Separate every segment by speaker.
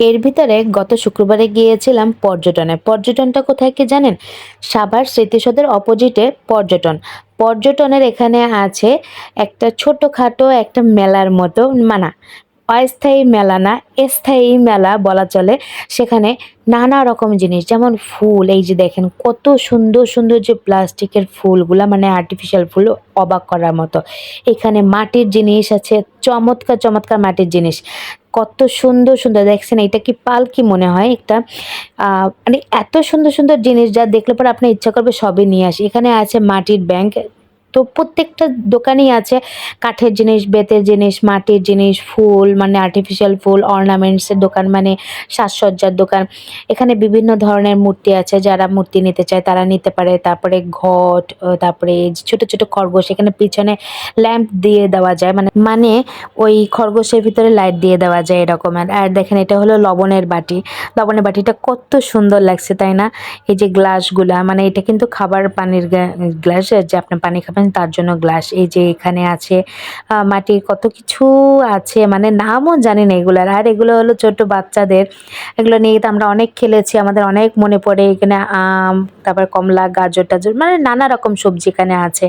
Speaker 1: এর ভিতরে গত শুক্রবারে গিয়েছিলাম পর্যটনে। পর্যটনটা কোথায় কি জানেন? সাভার স্মৃতিসৌধের অপোজিটে পর্যটন। পর্যটনের এখানে আছে একটা ছোটখাটো একটা মেলার মতো মানা অস্থায়ী মেলা না, স্থায়ী মেলা বলা চলে। সেখানে নানা রকম জিনিস যেমন ফুল, এই যে দেখেন কত সুন্দর, সুন্দর যে প্লাস্টিকের ফুলগুলা মানে আর্টিফিশিয়াল ফুল, অবাক করার মতো। এখানে মাটির জিনিস আছে, চমৎকার, চমৎকার মাটির জিনিস। কত সুন্দর, সুন্দর দেখছেন এটা কি পালকি মনে হয় একটা মানে এত সুন্দর, সুন্দর জিনিস যা দেখলে পরে আপনার ইচ্ছা করবে সবই নিয়ে আসি। এখানে আছে মাটির ব্যাংক। তো প্রত্যেকটা দোকানেই আছে কাঠের জিনিস, বেতের জিনিস, মাটির জিনিস, ফুল মানে আর্টিফিশিয়াল ফুল, অর্নামেন্টস এর দোকান মানে সাজসজ্জার দোকান। এখানে বিভিন্ন ধরনের মূর্তি আছে। যারা মূর্তি নিতে চায় তারা নিতে পারে। তারপরে ঘট, তারপরে এই যে ছোট, ছোট খরগোশ, এখানে পিছনে ল্যাম্প দিয়ে দেওয়া যায়। মানে ওই খরগোশের ভিতরে লাইট দিয়ে দেওয়া যায় এরকমের। আর দেখেন এটা হলো লবণের বাটি। লবণের বাটিটা কত সুন্দর লাগছে, তাই না? এই যে গ্লাসগুলা মানে এটা কিন্তু খাবার পানির গ্লাস, যে আপনি পানি খাবেন তার জন্য গ্লাস। এই যে এখানে আছে মাটির কত কিছু আছে, মানে নামও জানি না এগুলার। আর এগুলো হলো ছোট বাচ্চাদের। এগুলো নিয়ে তো আমরা অনেক খেলেছি, আমাদের অনেক মনে পড়ে। এখানে আম, তারপর কমলা, গাজর-টাজর মানে নানা রকম সবজি এখানে আছে।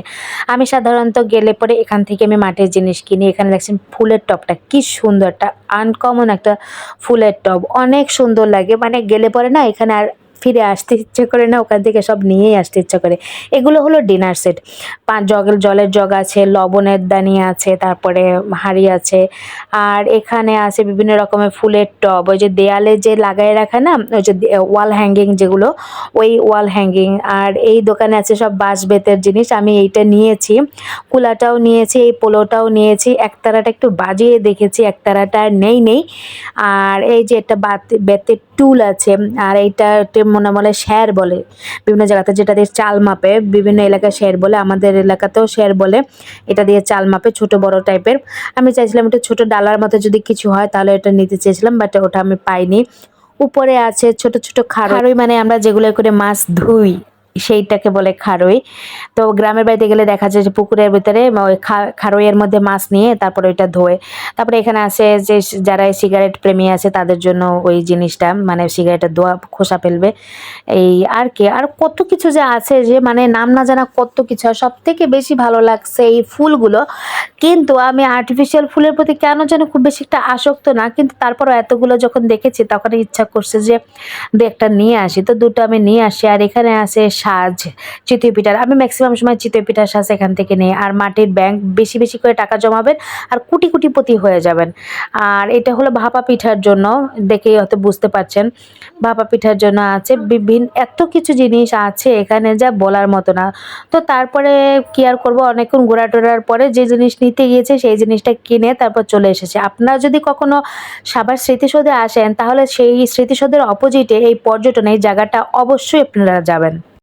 Speaker 1: আমি সাধারণত গেলে পরে এখান থেকে আমি মাটির জিনিস কিনি। এখানে দেখছেন ফুলের টবটা কি সুন্দর, একটা আনকমন একটা ফুলের টব। অনেক সুন্দর লাগে। মানে গেলে পরে না এখানে আর ফিরে আসতে ইচ্ছে করে না, ওখান থেকে সব নিয়েই আসতে ইচ্ছা করে। এগুলো হলো ডিনার সেট। ৫ জলের জগ আছে, লবণের দানি আছে, তারপরে হাঁড়ি আছে। আর এখানে আছে বিভিন্ন রকমের ফুলের টব। ওই যে দেয়ালে যে লাগায় রাখে না, ওই যে ওয়াল হ্যাঙ্গিং যেগুলো, ওই ওয়াল হ্যাঙ্গিং। আর এই দোকানে আছে সব বাঁশ বেতের জিনিস। আমি এইটা নিয়েছি, কুলাটাও নিয়েছি, এই পোলোটাও নিয়েছি। একতারাটা একটু বাজিয়ে দেখেছি, একতারাটা আর নেই। আর এই যে একটা বেতের টুল আছে। আর এইটাতে মনে বলে শ্যার বলে বিভিন্ন জায়গাতে, যেটা দিয়ে চাল মাপে। বিভিন্ন এলাকায় শ্যার বলে, আমাদের এলাকাতেও শ্যার বলে। এটা দিয়ে চাল মাপে, ছোট বড় টাইপের। আমি চাইছিলাম একটা ছোট ডালার মতো যদি কিছু হয় তাহলে এটা নিতে চেয়েছিলাম, বাট ওটা আমি পাইনি। উপরে আছে ছোট, ছোট খাড়ই, মানে আমরা যেগুলো করে মাছ ধুই সেইটাকে বলে খাড়ই। তো গ্রামের বাড়িতে গেলে দেখা যায় যে পুকুরের ভিতরে ওই খাড়ইয়ের মধ্যে মাছ নিয়ে তারপরে ওইটা ধোয়। তারপরে এখানে আছে যে যারা সিগারেট প্রেমী আছে তাদের জন্য ওই জিনিসটা, মানে সিগারেটের ধোঁয়া খোসা ফেলবে। এই আর কি, আর কত কিছু যে আছে যে মানে নাম না জানা কত কিছু। আর সবথেকে বেশি ভালো লাগছে এই ফুলগুলো। কিন্তু আমি আর্টিফিশিয়াল ফুলের প্রতি কেন যেন খুব বেশি একটা আসক্ত না। কিন্তু তারপরও এতগুলো যখন দেখেছি তখন ইচ্ছা করছে যে ২-১টা নিয়ে আসি। তো ২টো আমি নিয়ে আসি। আর এখানে আছে সাজ, চিতই পিঠার। আমি ম্যাক্সিমাম সময় চিতই পিঠার সাজ এখান থেকে নিই। আর মাটির ব্যাংক, বেশি, বেশি করে টাকা জমাবেন আর কোটিপতি হয়ে যাবেন। আর এটা হলো ভাপা পিঠার জন্য, দেখেই হয়তো বুঝতে পারছেন। ভাপা পিঠার জন্য আছে এত কিছু জিনিস আছে এখানে যা বলার মতো না। তো তারপরে কি আর করব, অনেকক্ষণ ঘোরাটোরার পরে যে জিনিস নিতে গিয়েছে সেই জিনিসটা কিনে তারপর চলে এসেছে। আপনারা যদি কখনো সাভার স্মৃতিসৌধে আসেন তাহলে সেই স্মৃতিসৌধের অপোজিটে এই পর্যটন, এই জায়গাটা অবশ্যই আপনারা যাবেন।